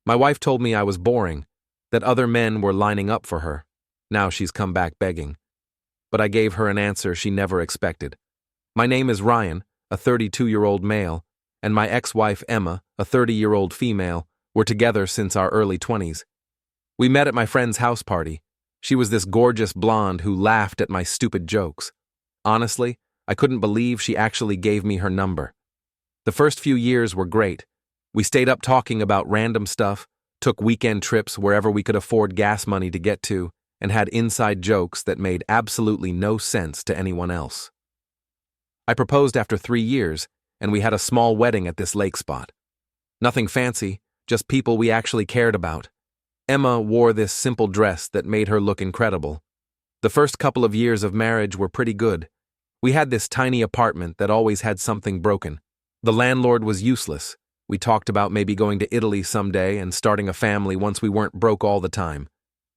My wife told me I was boring, that other men were lining up for her. Now she's come back begging. But I gave her an answer she never expected. My name is Ryan, a 32-year-old male, and my ex-wife Emma, a 30-year-old female, were together since our early 20s. We met at my friend's house party. She was this gorgeous blonde who laughed at my stupid jokes. Honestly, I couldn't believe she actually gave me her number. The first few years were great. We stayed up talking about random stuff, took weekend trips wherever we could afford gas money to get to, and had inside jokes that made absolutely no sense to anyone else. I proposed after 3 years, and we had a small wedding at this lake spot. Nothing fancy, just people we actually cared about. Emma wore this simple dress that made her look incredible. The first couple of years of marriage were pretty good. We had this tiny apartment that always had something broken. The landlord was useless. We talked about maybe going to Italy someday and starting a family once we weren't broke all the time.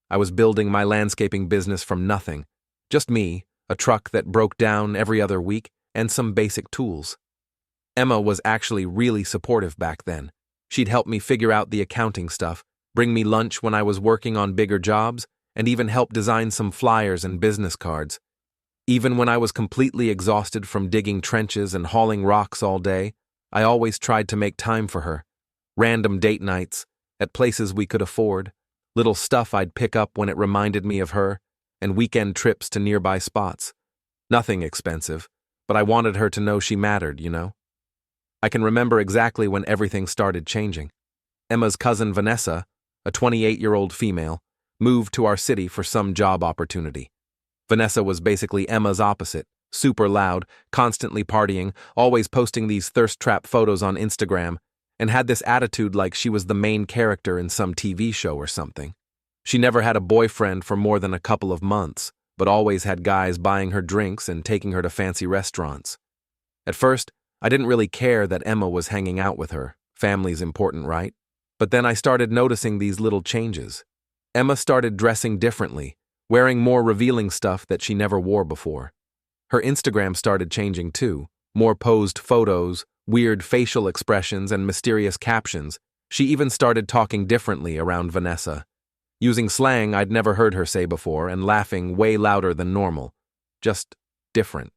I was building my landscaping business from nothing. Just me, a truck that broke down every other week, and some basic tools. Emma was actually really supportive back then. She'd help me figure out the accounting stuff, bring me lunch when I was working on bigger jobs, and even help design some flyers and business cards. Even when I was completely exhausted from digging trenches and hauling rocks all day, I always tried to make time for her. Random date nights, at places we could afford, little stuff I'd pick up when it reminded me of her, and weekend trips to nearby spots. Nothing expensive, but I wanted her to know she mattered, you know? I can remember exactly when everything started changing. Emma's cousin Vanessa, a 28-year-old female, moved to our city for some job opportunity. Vanessa was basically Emma's opposite, super loud, constantly partying, always posting these thirst trap photos on Instagram, and had this attitude like she was the main character in some TV show or something. She never had a boyfriend for more than a couple of months, but always had guys buying her drinks and taking her to fancy restaurants. At first, I didn't really care that Emma was hanging out with her. Family's important, right? But then I started noticing these little changes. Emma started dressing differently, wearing more revealing stuff that she never wore before. Her Instagram started changing too. More posed photos, weird facial expressions, and mysterious captions. She even started talking differently around Vanessa, using slang I'd never heard her say before and laughing way louder than normal. Just different.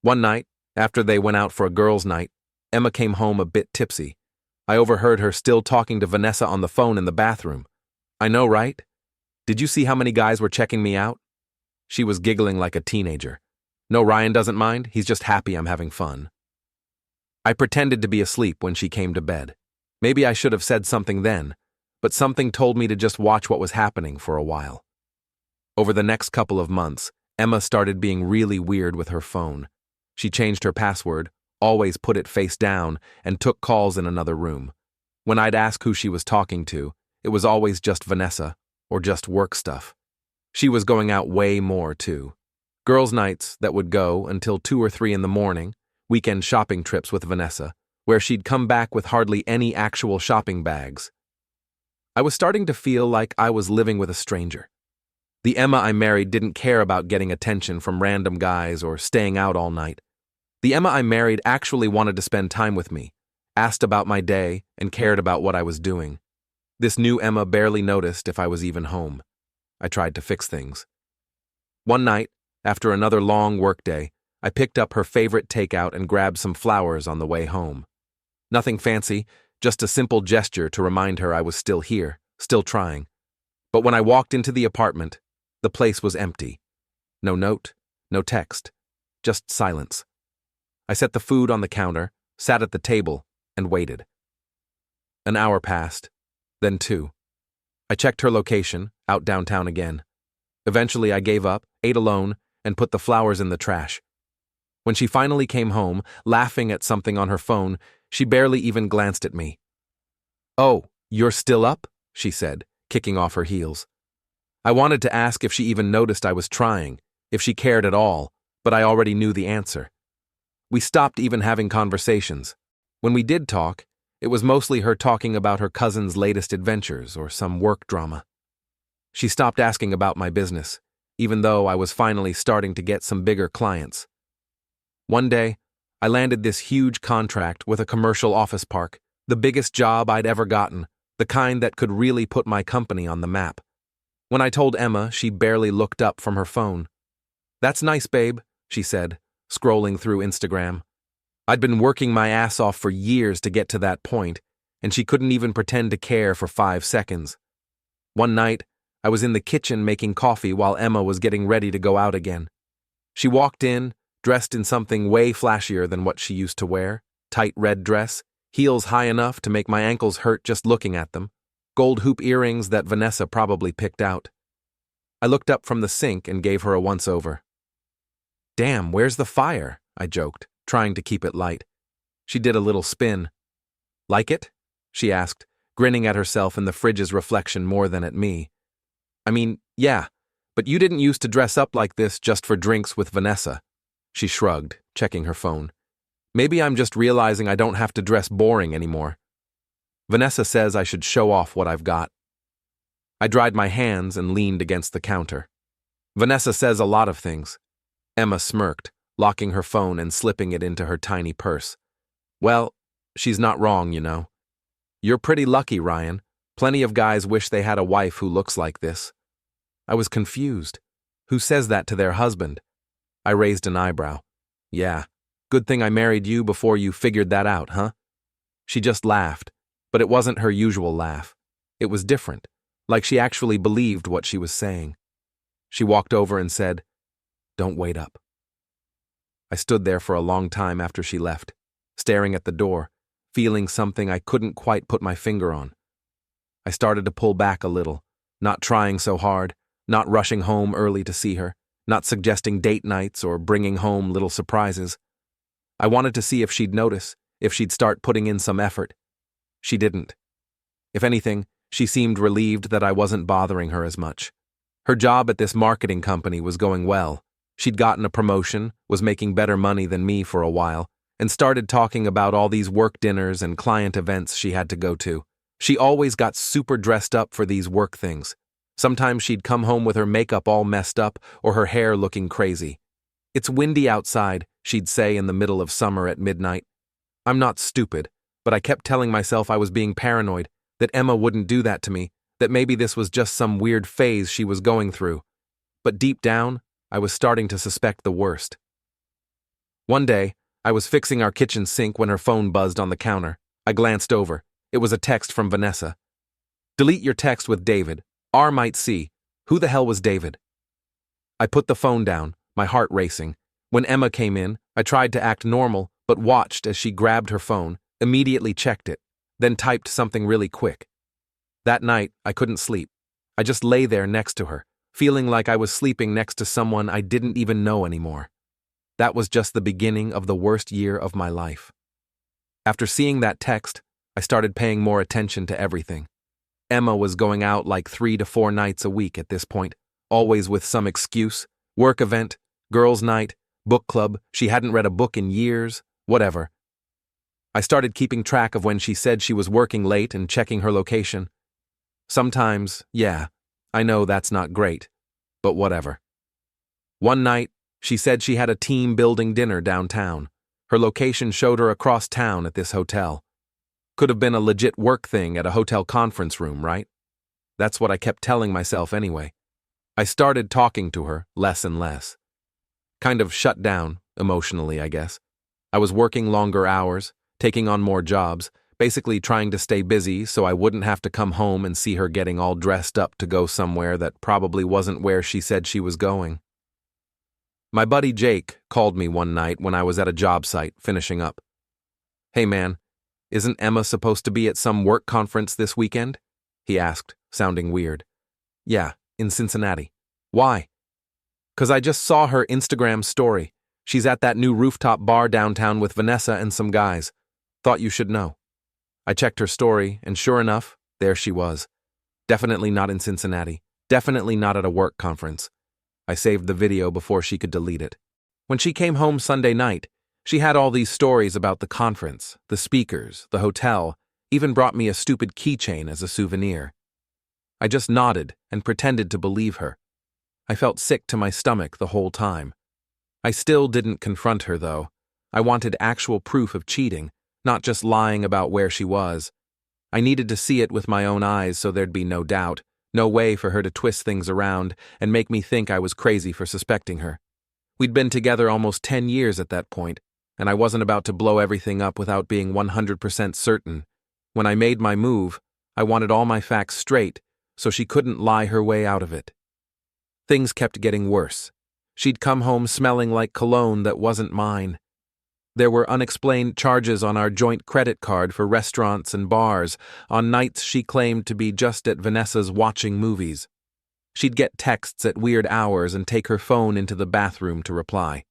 One night, after they went out for a girls' night, Emma came home a bit tipsy. I overheard her still talking to Vanessa on the phone in the bathroom. I know, right? Did you see how many guys were checking me out? She was giggling like a teenager. No, Ryan doesn't mind. He's just happy I'm having fun. I pretended to be asleep when she came to bed. Maybe I should have said something then, but something told me to just watch what was happening for a while. Over the next couple of months, Emma started being really weird with her phone. She changed her password, always put it face down, and took calls in another room. When I'd ask who she was talking to, it was always just Vanessa, or just work stuff. She was going out way more, too. Girls' nights that would go until 2 or 3 in the morning, weekend shopping trips with Vanessa, where she'd come back with hardly any actual shopping bags. I was starting to feel like I was living with a stranger. The Emma I married didn't care about getting attention from random guys or staying out all night. The Emma I married actually wanted to spend time with me, asked about my day, and cared about what I was doing. This new Emma barely noticed if I was even home. I tried to fix things. One night, after another long workday, I picked up her favorite takeout and grabbed some flowers on the way home. Nothing fancy, just a simple gesture to remind her I was still here, still trying. But when I walked into the apartment, the place was empty. No note, no text, just silence. I set the food on the counter, sat at the table, and waited. An hour passed, then 2. I checked her location, out downtown again. Eventually I gave up, ate alone, and put the flowers in the trash. When she finally came home, laughing at something on her phone, she barely even glanced at me. "Oh, you're still up?" she said, kicking off her heels. I wanted to ask if she even noticed I was trying, if she cared at all, but I already knew the answer. We stopped even having conversations. When we did talk, it was mostly her talking about her cousin's latest adventures or some work drama. She stopped asking about my business, even though I was finally starting to get some bigger clients. One day, I landed this huge contract with a commercial office park, the biggest job I'd ever gotten, the kind that could really put my company on the map. When I told Emma, she barely looked up from her phone. "That's nice, babe," she said, scrolling through Instagram. I'd been working my ass off for years to get to that point, and she couldn't even pretend to care for 5 seconds. One night, I was in the kitchen making coffee while Emma was getting ready to go out again. She walked in, dressed in something way flashier than what she used to wear, tight red dress, heels high enough to make my ankles hurt just looking at them, gold hoop earrings that Vanessa probably picked out. I looked up from the sink and gave her a once-over. "Damn, where's the fire?" I joked, trying to keep it light. She did a little spin. "Like it?" she asked, grinning at herself in the fridge's reflection more than at me. "I mean, yeah, but you didn't used to dress up like this just for drinks with Vanessa." She shrugged, checking her phone. "Maybe I'm just realizing I don't have to dress boring anymore. Vanessa says I should show off what I've got." I dried my hands and leaned against the counter. "Vanessa says a lot of things." Emma smirked, locking her phone and slipping it into her tiny purse. "Well, she's not wrong, you know. You're pretty lucky, Ryan. Plenty of guys wish they had a wife who looks like this." I was confused. Who says that to their husband? I raised an eyebrow. "Yeah, good thing I married you before you figured that out, huh?" She just laughed, but it wasn't her usual laugh. It was different, like she actually believed what she was saying. She walked over and said, "Don't wait up." I stood there for a long time after she left, staring at the door, feeling something I couldn't quite put my finger on. I started to pull back a little, not trying so hard, not rushing home early to see her, not suggesting date nights or bringing home little surprises. I wanted to see if she'd notice, if she'd start putting in some effort. She didn't. If anything, she seemed relieved that I wasn't bothering her as much. Her job at this marketing company was going well. She'd gotten a promotion, was making better money than me for a while, and started talking about all these work dinners and client events she had to go to. She always got super dressed up for these work things. Sometimes she'd come home with her makeup all messed up or her hair looking crazy. "It's windy outside," she'd say in the middle of summer at midnight. I'm not stupid, but I kept telling myself I was being paranoid, that Emma wouldn't do that to me, that maybe this was just some weird phase she was going through. But deep down, I was starting to suspect the worst. One day, I was fixing our kitchen sink when her phone buzzed on the counter. I glanced over. It was a text from Vanessa. "Delete your text with David. R might see. Who the hell was David?" I put the phone down, my heart racing. When Emma came in, I tried to act normal, but watched as she grabbed her phone, immediately checked it, then typed something really quick. That night, I couldn't sleep. I just lay there next to her, feeling like I was sleeping next to someone I didn't even know anymore. That was just the beginning of the worst year of my life. After seeing that text, I started paying more attention to everything. Emma was going out like 3 to 4 nights a week at this point, always with some excuse, work event, girls' night, book club, she hadn't read a book in years, whatever. I started keeping track of when she said she was working late and checking her location. Sometimes, yeah, I know that's not great, but whatever. One night, she said she had a team-building dinner downtown. Her location showed her across town at this hotel. Could have been a legit work thing at a hotel conference room, right? That's what I kept telling myself anyway. I started talking to her less and less. Kind of shut down, emotionally, I guess. I was working longer hours, taking on more jobs, basically trying to stay busy so I wouldn't have to come home and see her getting all dressed up to go somewhere that probably wasn't where she said she was going. My buddy Jake called me one night when I was at a job site finishing up. "Hey man, isn't Emma supposed to be at some work conference this weekend?" he asked, sounding weird. "Yeah, in Cincinnati." "Why?" "'Cause I just saw her Instagram story. She's at that new rooftop bar downtown with Vanessa and some guys. Thought you should know." I checked her story, and sure enough, there she was. Definitely not in Cincinnati. Definitely not at a work conference. I saved the video before she could delete it. When she came home Sunday night, she had all these stories about the conference, the speakers, the hotel, even brought me a stupid keychain as a souvenir. I just nodded and pretended to believe her. I felt sick to my stomach the whole time. I still didn't confront her, though. I wanted actual proof of cheating, not just lying about where she was. I needed to see it with my own eyes so there'd be no doubt, no way for her to twist things around and make me think I was crazy for suspecting her. We'd been together almost 10 years at that point, and I wasn't about to blow everything up without being 100% certain. When I made my move, I wanted all my facts straight so she couldn't lie her way out of it. Things kept getting worse. She'd come home smelling like cologne that wasn't mine. There were unexplained charges on our joint credit card for restaurants and bars on nights she claimed to be just at Vanessa's watching movies. She'd get texts at weird hours and take her phone into the bathroom to reply.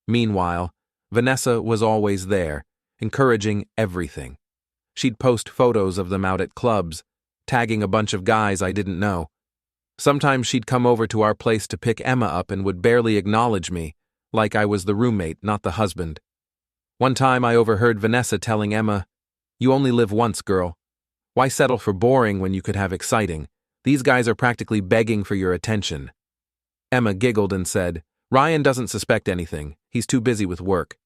Meanwhile, Vanessa was always there, encouraging everything. She'd post photos of them out at clubs, tagging a bunch of guys I didn't know. Sometimes she'd come over to our place to pick Emma up and would barely acknowledge me, like I was the roommate, not the husband. One time I overheard Vanessa telling Emma, "You only live once, girl. Why settle for boring when you could have exciting? These guys are practically begging for your attention." Emma giggled and said, "Ryan doesn't suspect anything. He's too busy with work."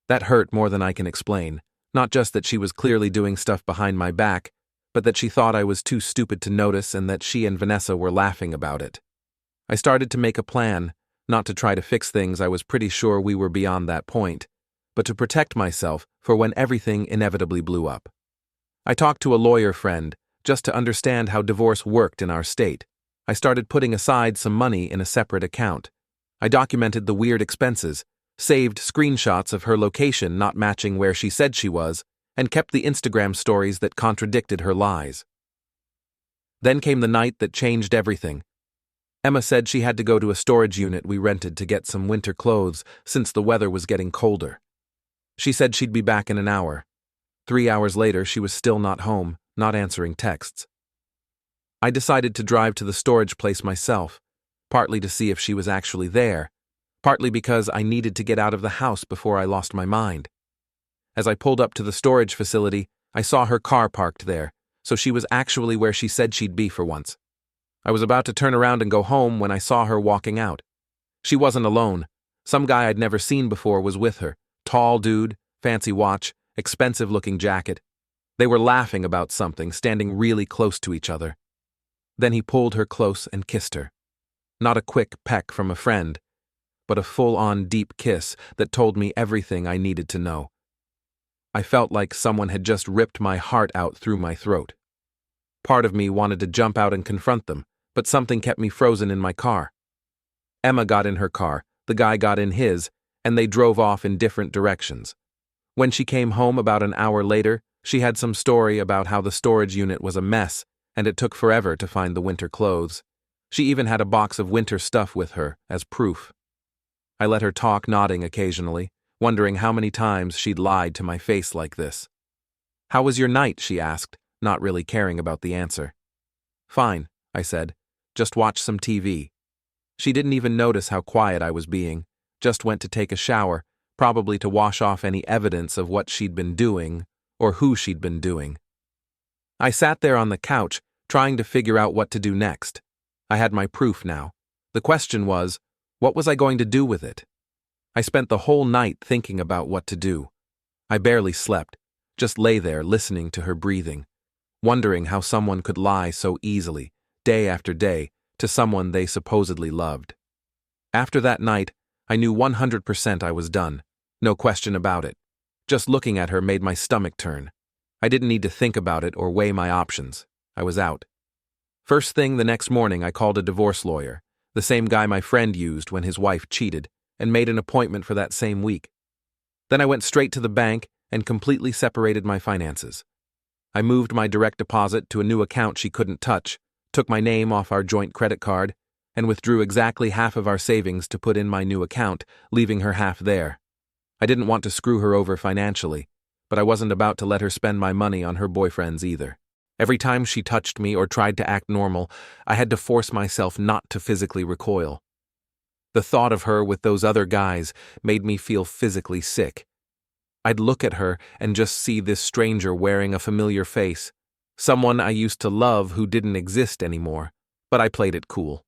That hurt more than I can explain. Not just that she was clearly doing stuff behind my back, but that she thought I was too stupid to notice and that she and Vanessa were laughing about it. I started to make a plan, not to try to fix things. I was pretty sure we were beyond that point, but to protect myself for when everything inevitably blew up. I talked to a lawyer friend, just to understand how divorce worked in our state. I started putting aside some money in a separate account. I documented the weird expenses, saved screenshots of her location not matching where she said she was, and kept the Instagram stories that contradicted her lies. Then came the night that changed everything. Emma said she had to go to a storage unit we rented to get some winter clothes since the weather was getting colder. She said she'd be back in an hour. 3 hours later, she was still not home, not answering texts. I decided to drive to the storage place myself, partly to see if she was actually there, partly because I needed to get out of the house before I lost my mind. As I pulled up to the storage facility, I saw her car parked there, so she was actually where she said she'd be for once. I was about to turn around and go home when I saw her walking out. She wasn't alone. Some guy I'd never seen before was with her. Tall dude, fancy watch, expensive-looking jacket. They were laughing about something, standing really close to each other. Then he pulled her close and kissed her. Not a quick peck from a friend, but a full-on deep kiss that told me everything I needed to know. I felt like someone had just ripped my heart out through my throat. Part of me wanted to jump out and confront them, but something kept me frozen in my car. Emma got in her car, the guy got in his, and they drove off in different directions. When she came home about an hour later, she had some story about how the storage unit was a mess and it took forever to find the winter clothes. She even had a box of winter stuff with her as proof. I let her talk, nodding occasionally, wondering how many times she'd lied to my face like this. "How was your night?" she asked, not really caring about the answer. "Fine," I said. "Just watch some TV." She didn't even notice how quiet I was being, just went to take a shower, probably to wash off any evidence of what she'd been doing or who she'd been doing. I sat there on the couch, trying to figure out what to do next. I had my proof now. The question was, what was I going to do with it? I spent the whole night thinking about what to do. I barely slept, just lay there listening to her breathing, wondering how someone could lie so easily, day after day, to someone they supposedly loved. After that night, I knew 100% I was done. No question about it. Just looking at her made my stomach turn. I didn't need to think about it or weigh my options. I was out. First thing the next morning, I called a divorce lawyer, the same guy my friend used when his wife cheated, and made an appointment for that same week. Then I went straight to the bank and completely separated my finances. I moved my direct deposit to a new account she couldn't touch, took my name off our joint credit card, and withdrew exactly half of our savings to put in my new account, leaving her half there. I didn't want to screw her over financially, but I wasn't about to let her spend my money on her boyfriends either. Every time she touched me or tried to act normal, I had to force myself not to physically recoil. The thought of her with those other guys made me feel physically sick. I'd look at her and just see this stranger wearing a familiar face, someone I used to love who didn't exist anymore, but I played it cool.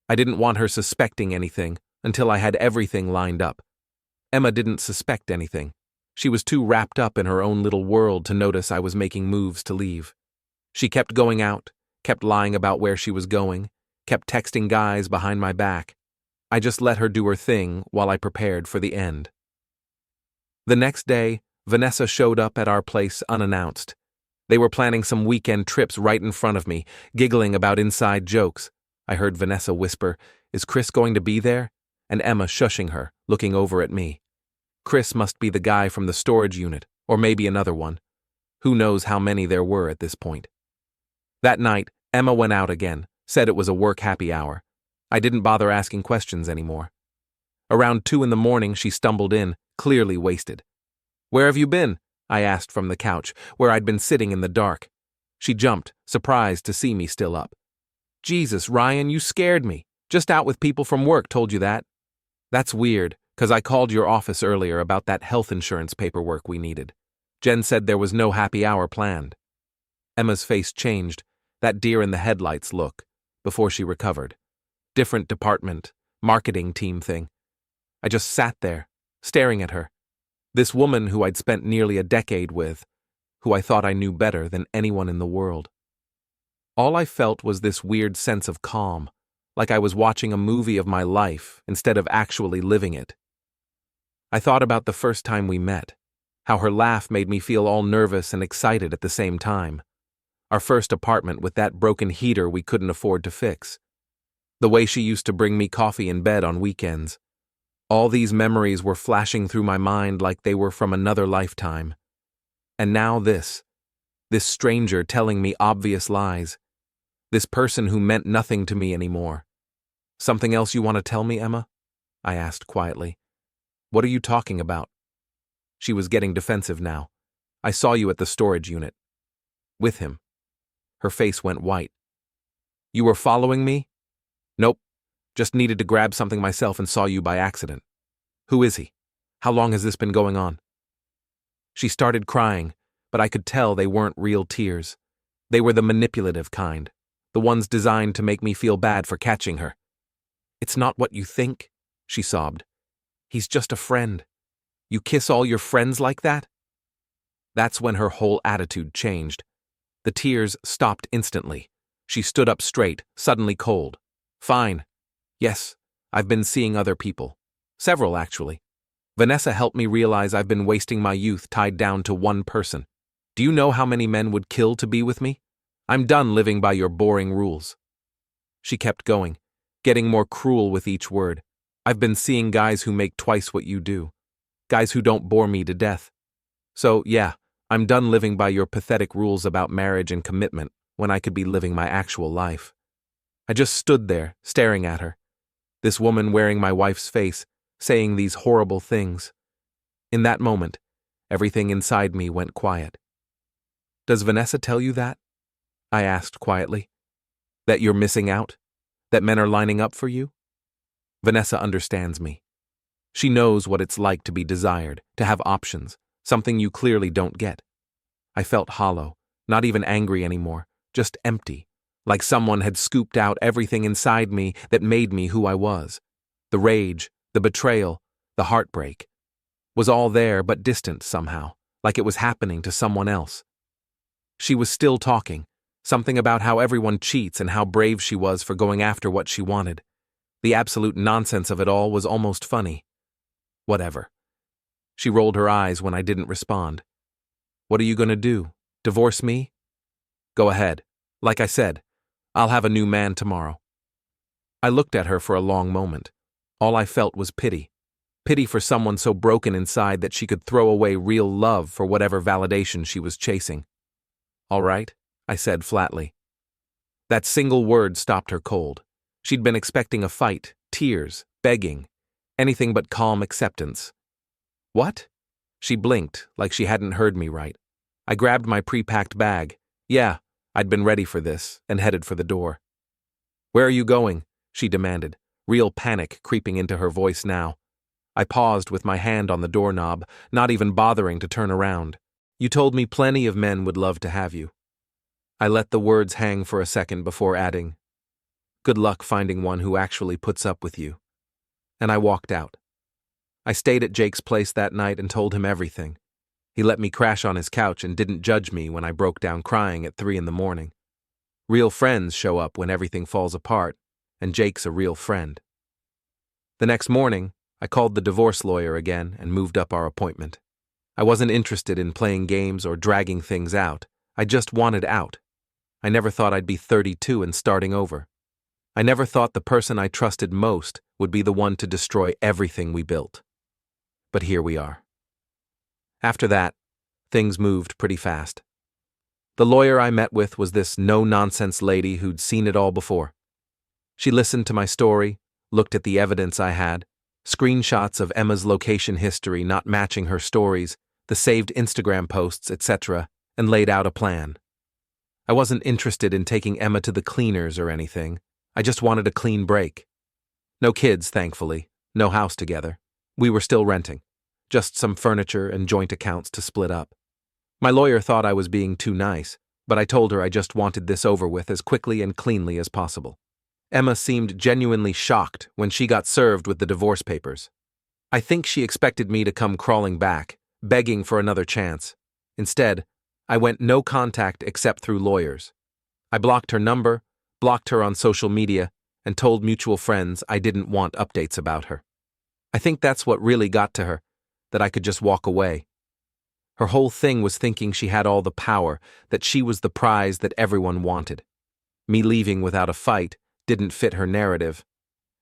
I didn't want her suspecting anything until I had everything lined up. Emma didn't suspect anything. She was too wrapped up in her own little world to notice I was making moves to leave. She kept going out, kept lying about where she was going, kept texting guys behind my back. I just let her do her thing while I prepared for the end. The next day, Vanessa showed up at our place unannounced. They were planning some weekend trips right in front of me, giggling about inside jokes. I heard Vanessa whisper, "Is Chris going to be there?" and Emma shushing her, looking over at me. Chris must be the guy from the storage unit, or maybe another one. Who knows how many there were at this point. That night, Emma went out again, said it was a work happy hour. I didn't bother asking questions anymore. Around 2 in the morning, she stumbled in, clearly wasted. "Where have you been?" I asked from the couch, where I'd been sitting in the dark. She jumped, surprised to see me still up. "Jesus, Ryan, you scared me. Just out with people from work told you that." "That's weird, 'cause I called your office earlier about that health insurance paperwork we needed. Jen said there was no happy hour planned." Emma's face changed, that deer in the headlights look, before she recovered. Different department, marketing team thing. I just sat there, staring at her. This woman who I'd spent nearly a decade with, who I thought I knew better than anyone in the world. All I felt was this weird sense of calm, like I was watching a movie of my life instead of actually living it. I thought about the first time we met, how her laugh made me feel all nervous and excited at the same time. Our first apartment with that broken heater we couldn't afford to fix. The way she used to bring me coffee in bed on weekends. All these memories were flashing through my mind like they were from another lifetime. And now this stranger telling me obvious lies. This person who meant nothing to me anymore. "Something else you want to tell me, Emma?" I asked quietly. "What are you talking about?" She was getting defensive now. "I saw you at the storage unit." "With him." Her face went white. "You were following me?" "Nope. Just needed to grab something myself and saw you by accident." "Who is he? How long has this been going on?" She started crying, but I could tell they weren't real tears. They were the manipulative kind, the ones designed to make me feel bad for catching her. "It's not what you think," she sobbed. "He's just a friend. You kiss all your friends like that?" That's when her whole attitude changed. The tears stopped instantly. She stood up straight, suddenly cold. "Fine. Yes, I've been seeing other people. Several, actually. Vanessa helped me realize I've been wasting my youth tied down to one person. Do you know how many men would kill to be with me? I'm done living by your boring rules." She kept going, getting more cruel with each word. "I've been seeing guys who make twice what you do. Guys who don't bore me to death. So, yeah, I'm done living by your pathetic rules about marriage and commitment when I could be living my actual life." I just stood there, staring at her. This woman wearing my wife's face, saying these horrible things. In that moment, everything inside me went quiet. "Does Vanessa tell you that?" I asked quietly. "That you're missing out? That men are lining up for you?" Vanessa understands me. She knows what it's like to be desired, to have options, something you clearly don't get. I felt hollow, not even angry anymore, just empty, like someone had scooped out everything inside me that made me who I was. The rage, the betrayal, the heartbreak was all there but distant somehow, like it was happening to someone else. She was still talking, something about how everyone cheats and how brave she was for going after what she wanted. The absolute nonsense of it all was almost funny. Whatever. She rolled her eyes when I didn't respond. "What are you going to do? Divorce me?" "Go ahead. Like I said, I'll have a new man tomorrow." I looked at her for a long moment. All I felt was pity. Pity for someone so broken inside that she could throw away real love for whatever validation she was chasing. "All right," I said flatly. That single word stopped her cold. She'd been expecting a fight, tears, begging, anything but calm acceptance. "What?" She blinked, like she hadn't heard me right. I grabbed my pre-packed bag. Yeah, I'd been ready for this, and headed for the door. "Where are you going?" she demanded, real panic creeping into her voice now. I paused with my hand on the doorknob, not even bothering to turn around. "You told me plenty of men would love to have you." I let the words hang for a second before adding, "Good luck finding one who actually puts up with you." And I walked out. I stayed at Jake's place that night and told him everything. He let me crash on his couch and didn't judge me when I broke down crying at 3 in the morning. Real friends show up when everything falls apart, and Jake's a real friend. The next morning, I called the divorce lawyer again and moved up our appointment. I wasn't interested in playing games or dragging things out. I just wanted out. I never thought I'd be 32 and starting over. I never thought the person I trusted most would be the one to destroy everything we built. But here we are. After that, things moved pretty fast. The lawyer I met with was this no-nonsense lady who'd seen it all before. She listened to my story, looked at the evidence I had, screenshots of Emma's location history not matching her stories, the saved Instagram posts, etc., and laid out a plan. I wasn't interested in taking Emma to the cleaners or anything. I just wanted a clean break. No kids, thankfully. No house together. We were still renting. Just some furniture and joint accounts to split up. My lawyer thought I was being too nice, but I told her I just wanted this over with as quickly and cleanly as possible. Emma seemed genuinely shocked when she got served with the divorce papers. I think she expected me to come crawling back, begging for another chance. Instead, I went no contact except through lawyers. I blocked her number, blocked her on social media, and told mutual friends I didn't want updates about her. I think that's what really got to her, that I could just walk away. Her whole thing was thinking she had all the power, that she was the prize that everyone wanted. Me leaving without a fight didn't fit her narrative.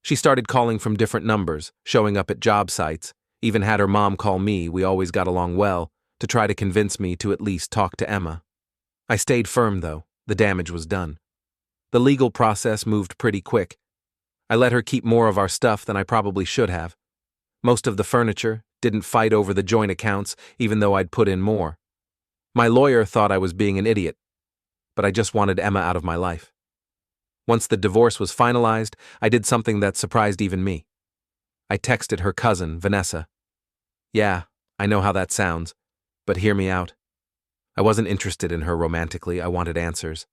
She started calling from different numbers, showing up at job sites, even had her mom call me, we always got along well, to try to convince me to at least talk to Emma. I stayed firm, though. The damage was done. The legal process moved pretty quick. I let her keep more of our stuff than I probably should have. Most of the furniture, didn't fight over the joint accounts, even though I'd put in more. My lawyer thought I was being an idiot, but I just wanted Emma out of my life. Once the divorce was finalized, I did something that surprised even me. I texted her cousin, Vanessa. Yeah, I know how that sounds, but hear me out. I wasn't interested in her romantically, I wanted answers.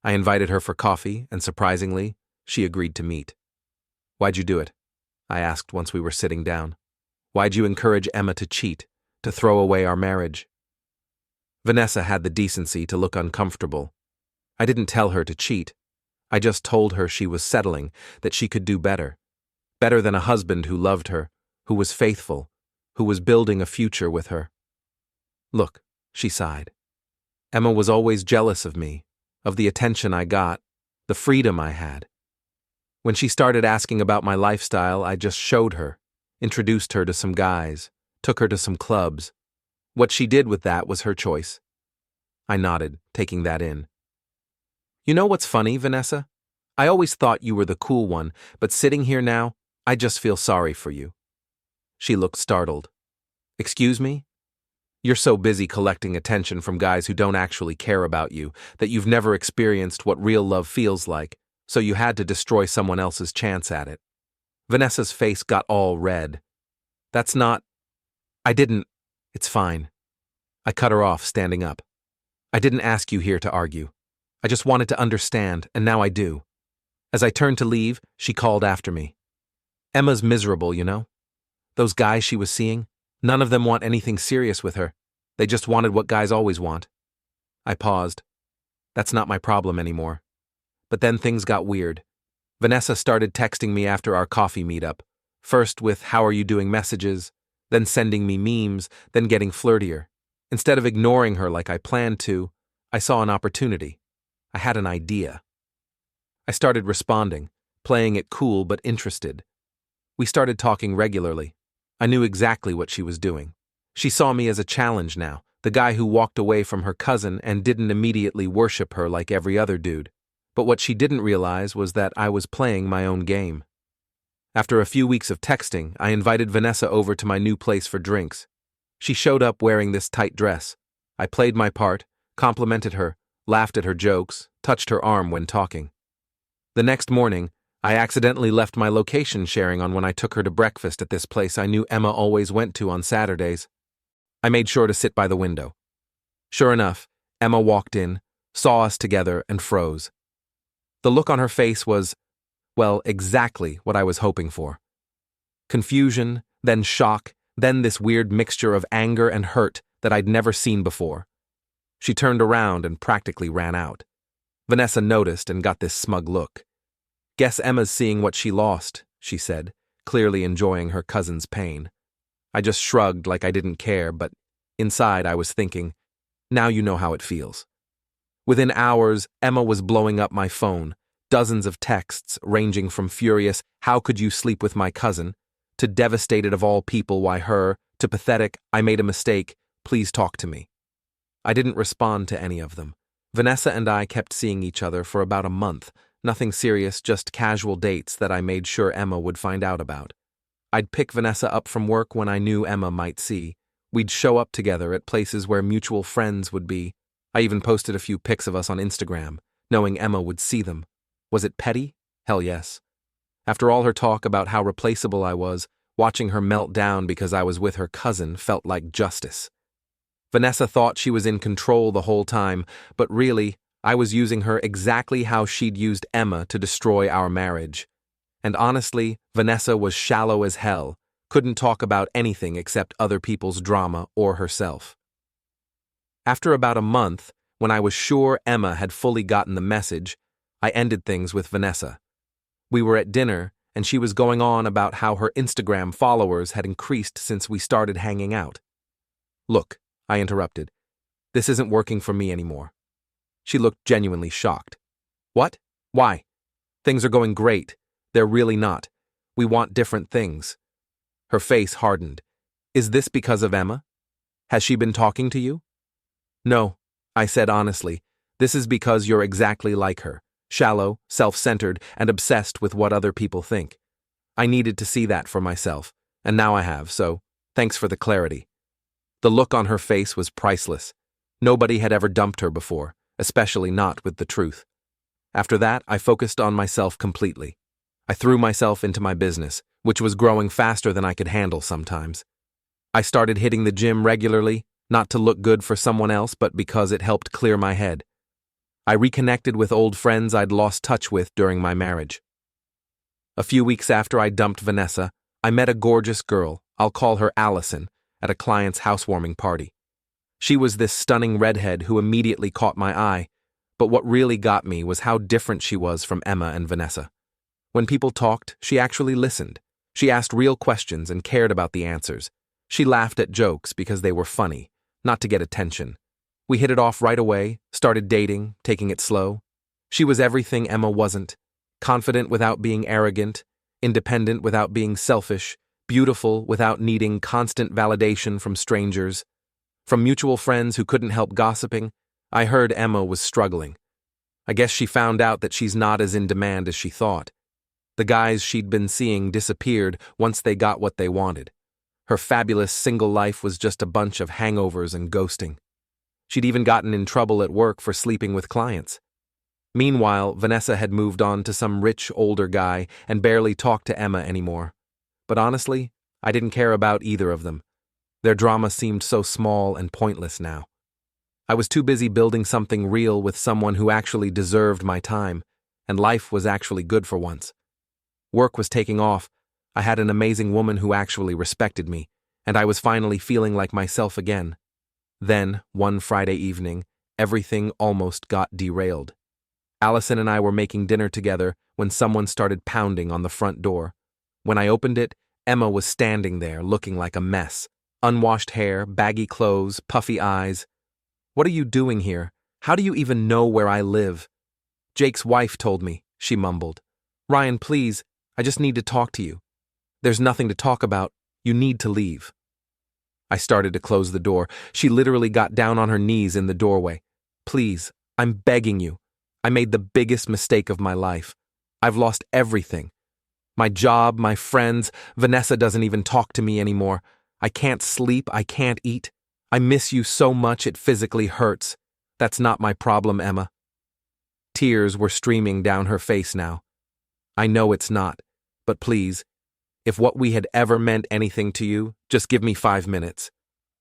I invited her for coffee, and surprisingly, she agreed to meet. Why'd you do it? I asked once we were sitting down. Why'd you encourage Emma to cheat, to throw away our marriage? Vanessa had the decency to look uncomfortable. I didn't tell her to cheat. I just told her she was settling, that she could do better. Better than a husband who loved her, who was faithful, who was building a future with her. Look, she sighed. Emma was always jealous of me, of the attention I got, the freedom I had. When she started asking about my lifestyle, I just showed her, introduced her to some guys, took her to some clubs. What she did with that was her choice. I nodded, taking that in. You know what's funny, Vanessa? I always thought you were the cool one, but sitting here now, I just feel sorry for you. She looked startled. Excuse me? You're so busy collecting attention from guys who don't actually care about you that you've never experienced what real love feels like, so you had to destroy someone else's chance at it. Vanessa's face got all red. That's not... I didn't... It's fine. I cut her off, standing up. I didn't ask you here to argue. I just wanted to understand, and now I do. As I turned to leave, she called after me. Emma's miserable, you know? Those guys she was seeing, none of them want anything serious with her. They just wanted what guys always want. I paused. That's not my problem anymore. But then things got weird. Vanessa started texting me after our coffee meetup, first with "how are you doing" messages, then sending me memes, then getting flirtier. Instead of ignoring her like I planned to, I saw an opportunity. I had an idea. I started responding, playing it cool but interested. We started talking regularly. I knew exactly what she was doing. She saw me as a challenge now, the guy who walked away from her cousin and didn't immediately worship her like every other dude. But what she didn't realize was that I was playing my own game. After a few weeks of texting, I invited Vanessa over to my new place for drinks. She showed up wearing this tight dress. I played my part, complimented her, laughed at her jokes, touched her arm when talking. The next morning, I accidentally left my location sharing on when I took her to breakfast at this place I knew Emma always went to on Saturdays. I made sure to sit by the window. Sure enough, Emma walked in, saw us together, and froze. The look on her face was, well, exactly what I was hoping for. Confusion, then shock, then this weird mixture of anger and hurt that I'd never seen before. She turned around and practically ran out. Vanessa noticed and got this smug look. "Guess Emma's seeing what she lost," she said, clearly enjoying her cousin's pain. I just shrugged like I didn't care, but inside I was thinking, now you know how it feels. Within hours, Emma was blowing up my phone, dozens of texts ranging from furious, "How could you sleep with my cousin?" to devastated of all people, "Why her?" to pathetic, "I made a mistake, please talk to me." I didn't respond to any of them. Vanessa and I kept seeing each other for about a month, nothing serious, just casual dates that I made sure Emma would find out about. I'd pick Vanessa up from work when I knew Emma might see. We'd show up together at places where mutual friends would be. I even posted a few pics of us on Instagram, knowing Emma would see them. Was it petty? Hell yes. After all her talk about how replaceable I was, watching her melt down because I was with her cousin felt like justice. Vanessa thought she was in control the whole time, but really, I was using her exactly how she'd used Emma to destroy our marriage. And honestly, Vanessa was shallow as hell, couldn't talk about anything except other people's drama or herself. After about a month, when I was sure Emma had fully gotten the message, I ended things with Vanessa. We were at dinner, and she was going on about how her Instagram followers had increased since we started hanging out. "Look," I interrupted, "this isn't working for me anymore." She looked genuinely shocked. "What? Why? Things are going great. They're really not. We want different things." Her face hardened. "Is this because of Emma? Has she been talking to you?" "No," I said honestly. "This is because you're exactly like her. Shallow, self-centered, and obsessed with what other people think. I needed to see that for myself, and now I have, so thanks for the clarity." The look on her face was priceless. Nobody had ever dumped her before, especially not with the truth. After that, I focused on myself completely. I threw myself into my business, which was growing faster than I could handle sometimes. I started hitting the gym regularly, not to look good for someone else, but because it helped clear my head. I reconnected with old friends I'd lost touch with during my marriage. A few weeks after I dumped Vanessa, I met a gorgeous girl, I'll call her Allison, at a client's housewarming party. She was this stunning redhead who immediately caught my eye, but what really got me was how different she was from Emma and Vanessa. When people talked, she actually listened. She asked real questions and cared about the answers. She laughed at jokes because they were funny, not to get attention. We hit it off right away, started dating, taking it slow. She was everything Emma wasn't: confident without being arrogant, independent without being selfish, beautiful without needing constant validation from strangers. From mutual friends who couldn't help gossiping, I heard Emma was struggling. I guess she found out that she's not as in demand as she thought. The guys she'd been seeing disappeared once they got what they wanted. Her fabulous single life was just a bunch of hangovers and ghosting. She'd even gotten in trouble at work for sleeping with clients. Meanwhile, Vanessa had moved on to some rich older guy and barely talked to Emma anymore. But honestly, I didn't care about either of them. Their drama seemed so small and pointless now. I was too busy building something real with someone who actually deserved my time, and life was actually good for once. Work was taking off. I had an amazing woman who actually respected me, and I was finally feeling like myself again. Then, one Friday evening, everything almost got derailed. Allison and I were making dinner together when someone started pounding on the front door. When I opened it, Emma was standing there looking like a mess. Unwashed hair, baggy clothes, puffy eyes. "What are you doing here? How do you even know where I live?" "Jake's wife told me," she mumbled. "Ryan, please, I just need to talk to you." "There's nothing to talk about. You need to leave." I started to close the door. She literally got down on her knees in the doorway. "Please, I'm begging you. I made the biggest mistake of my life. I've lost everything. My job, my friends. Vanessa doesn't even talk to me anymore. I can't sleep, I can't eat. I miss you so much it physically hurts. That's not my problem, Emma." Tears were streaming down her face now. "I know it's not, but please, if what we had ever meant anything to you, just give me 5 minutes.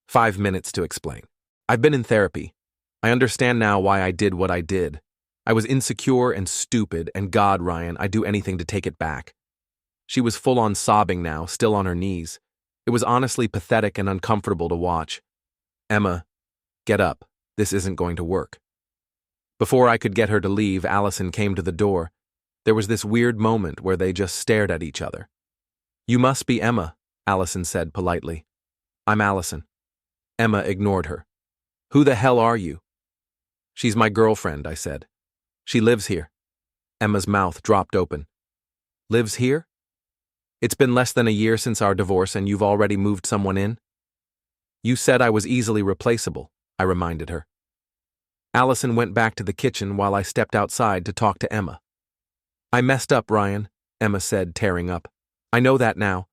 5 minutes to explain. I've been in therapy. I understand now why I did what I did. I was insecure and stupid, and God, Ryan, I'd do anything to take it back." She was full-on sobbing now, still on her knees. It was honestly pathetic and uncomfortable to watch. Emma, get up. This isn't going to work. Before I could get her to leave, Allison came to the door. There was this weird moment where they just stared at each other. You must be Emma, Allison said politely. I'm Allison. Emma ignored her. Who the hell are you? She's my girlfriend, I said. She lives here. Emma's mouth dropped open. Lives here? It's been less than a year since our divorce and you've already moved someone in? You said I was easily replaceable, I reminded her. Allison went back to the kitchen while I stepped outside to talk to Emma. I messed up, Ryan, Emma said, tearing up. I know that now.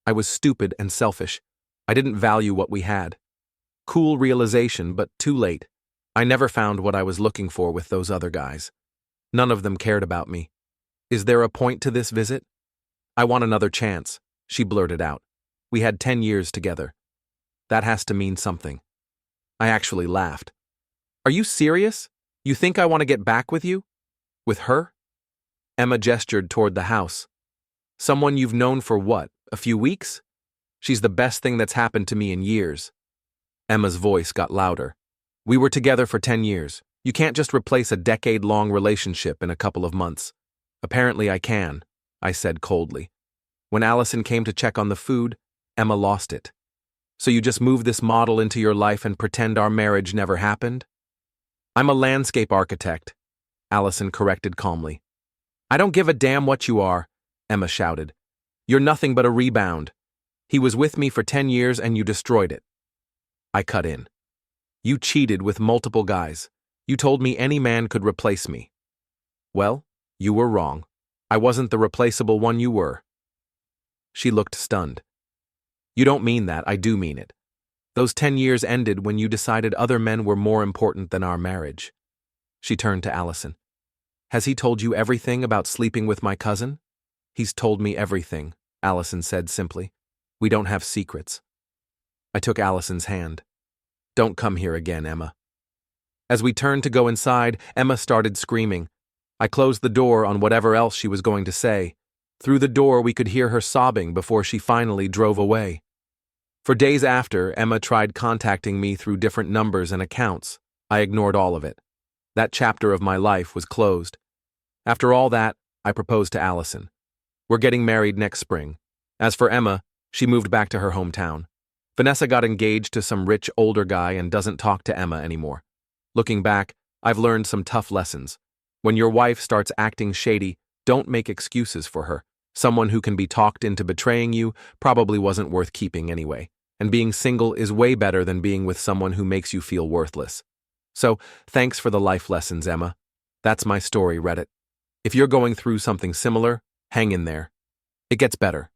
I was stupid and selfish. I didn't value what we had. Cool realization, but too late. I never found what I was looking for with those other guys. None of them cared about me. Is there a point to this visit? I want another chance, she blurted out. We had 10 years together. That has to mean something. I actually laughed. Are you serious? You think I want to get back with you? With her? Emma gestured toward the house. Someone you've known for what, a few weeks? She's the best thing that's happened to me in years. Emma's voice got louder. We were together for 10 years. You can't just replace a decade-long relationship in a couple of months. Apparently I can, I said coldly. When Allison came to check on the food, Emma lost it. So you just move this model into your life and pretend our marriage never happened? I'm a landscape architect, Allison corrected calmly. I don't give a damn what you are, Emma shouted. You're nothing but a rebound. He was with me for 10 years and you destroyed it. I cut in. You cheated with multiple guys. You told me any man could replace me. Well, you were wrong. I wasn't the replaceable one you were. She looked stunned. You don't mean that, I do mean it. Those 10 years ended when you decided other men were more important than our marriage. She turned to Allison. Has he told you everything about sleeping with my cousin? He's told me everything, Allison said simply. We don't have secrets. I took Allison's hand. Don't come here again, Emma. As we turned to go inside, Emma started screaming. I closed the door on whatever else she was going to say. Through the door, we could hear her sobbing before she finally drove away. For days after, Emma tried contacting me through different numbers and accounts. I ignored all of it. That chapter of my life was closed. After all that, I proposed to Allison. We're getting married next spring. As for Emma, she moved back to her hometown. Vanessa got engaged to some rich older guy and doesn't talk to Emma anymore. Looking back, I've learned some tough lessons. When your wife starts acting shady, don't make excuses for her. Someone who can be talked into betraying you probably wasn't worth keeping anyway. And being single is way better than being with someone who makes you feel worthless. So, thanks for the life lessons, Emma. That's my story, Reddit. If you're going through something similar, hang in there. It gets better.